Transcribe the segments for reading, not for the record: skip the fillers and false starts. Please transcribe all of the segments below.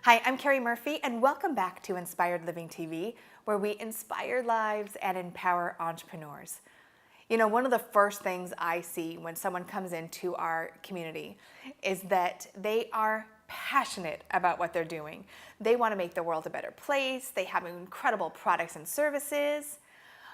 Hi, I'm Keri Murphy, and welcome back to Inspired Living TV, where we inspire lives and empower entrepreneurs. You know, one of the first things I see when someone comes into our community is that they are passionate about what they're doing. They want to make the world a better place. They have incredible products and services.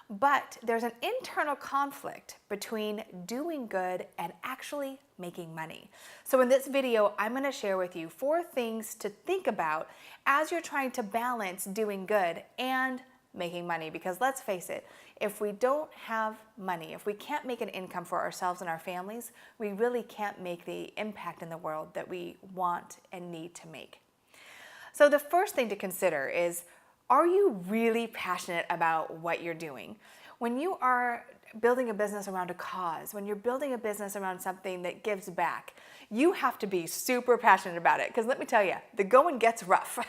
But there's an internal conflict between doing good and actually making money. So in this video, I'm going to share with you 4 things to think about as you're trying to balance doing good and making money. Because let's face it, if we don't have money, if we can't make an income for ourselves and our families, we really can't make the impact in the world that we want and need to make. So the first thing to consider is, are you really passionate about what you're doing? When you are building a business around a cause, when you're building a business around something that gives back, you have to be super passionate about it. Because let me tell you, the going gets rough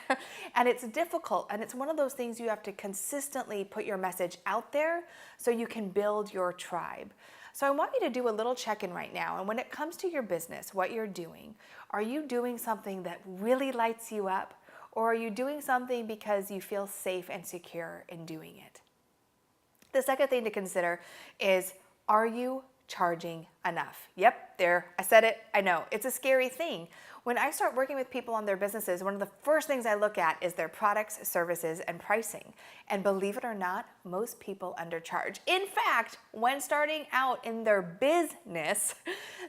and it's difficult. And it's one of those things you have to consistently put your message out there so you can build your tribe. So I want you to do a little check-in right now. And when it comes to your business, what you're doing, are you doing something that really lights you up? Or are you doing something because you feel safe and secure in doing it? The second thing to consider is, are you charging enough? Yep, there, I said it, I know. It's a scary thing. When I start working with people on their businesses, one of the first things I look at is their products, services, and pricing. And believe it or not, most people undercharge. In fact, when starting out in their business,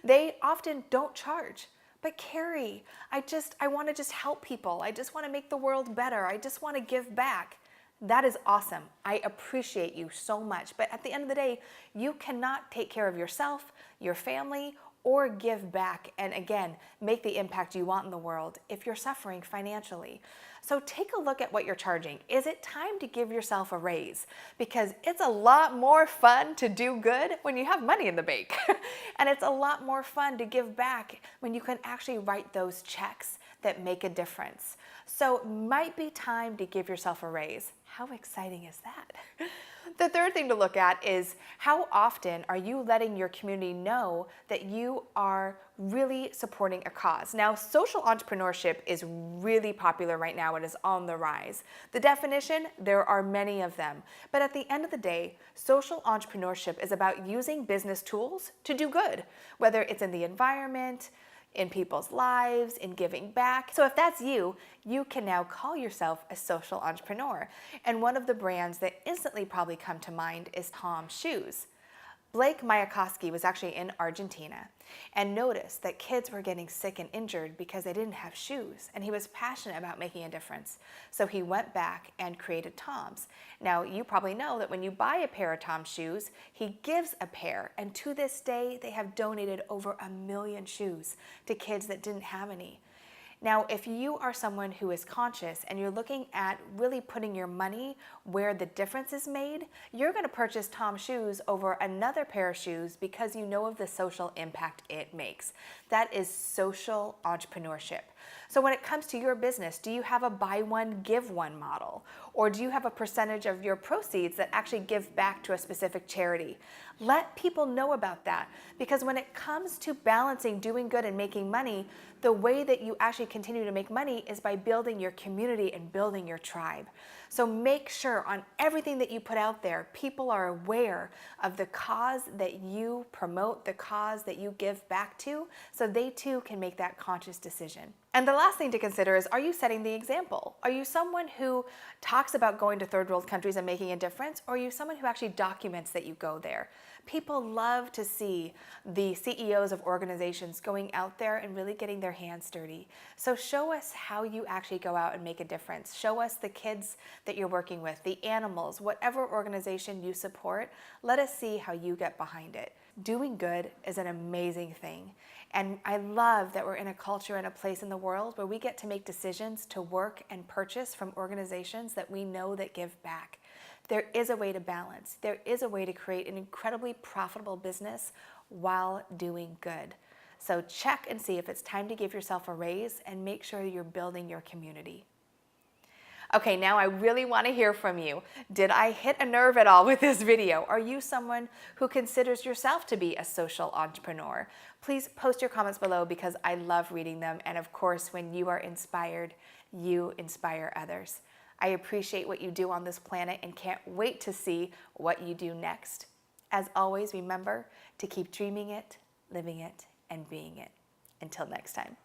they often don't charge. But Keri, I want to just help people. I just want to make the world better. I just want to give back. That is awesome. I appreciate you so much. But at the end of the day, you cannot take care of yourself, your family, or give back and again, make the impact you want in the world if you're suffering financially. So take a look at what you're charging. Is it time to give yourself a raise? Because it's a lot more fun to do good when you have money in the bank. And it's a lot more fun to give back when you can actually write those checks that make a difference. So it might be time to give yourself a raise. How exciting is that? The third thing to look at is, how often are you letting your community know that you are really supporting a cause? Now, social entrepreneurship is really popular right now. It is on the rise. The definition, there are many of them. But at the end of the day, social entrepreneurship is about using business tools to do good, whether it's in the environment, in people's lives, in giving back. So if that's you, you can now call yourself a social entrepreneur. And one of the brands that instantly probably come to mind is Tom's Shoes. Blake Mayakovsky was actually in Argentina and noticed that kids were getting sick and injured because they didn't have shoes, and he was passionate about making a difference. So he went back and created Tom's. Now, you probably know that when you buy a pair of Tom's shoes, he gives a pair, and to this day, they have donated over 1 million shoes to kids that didn't have any. Now, if you are someone who is conscious and you're looking at really putting your money where the difference is made, you're going to purchase Tom's Shoes over another pair of shoes because you know of the social impact it makes. That is social entrepreneurship. So when it comes to your business, do you have a buy one, give one model? Or do you have a percentage of your proceeds that actually give back to a specific charity? Let people know about that, because when it comes to balancing doing good and making money, the way that you actually continue to make money is by building your community and building your tribe. So make sure on everything that you put out there, people are aware of the cause that you promote, the cause that you give back to, so they too can make that conscious decision. And the last thing to consider is, are you setting the example? Are you someone who talks about going to third world countries and making a difference, or are you someone who actually documents that you go there? People love to see the CEOs of organizations going out there and really getting their hands dirty. So show us how you actually go out and make a difference. Show us the kids that you're working with, the animals, whatever organization you support. Let us see how you get behind it. Doing good is an amazing thing. And I love that we're in a culture and a place in the world where we get to make decisions to work and purchase from organizations that we know that give back. There is a way to balance. There is a way to create an incredibly profitable business while doing good. So check and see if it's time to give yourself a raise and make sure you're building your community. Okay, now I really want to hear from you. Did I hit a nerve at all with this video? Are you someone who considers yourself to be a social entrepreneur? Please post your comments below because I love reading them. And of course, when you are inspired, you inspire others. I appreciate what you do on this planet and can't wait to see what you do next. As always, remember to keep dreaming it, living it, and being it. Until next time.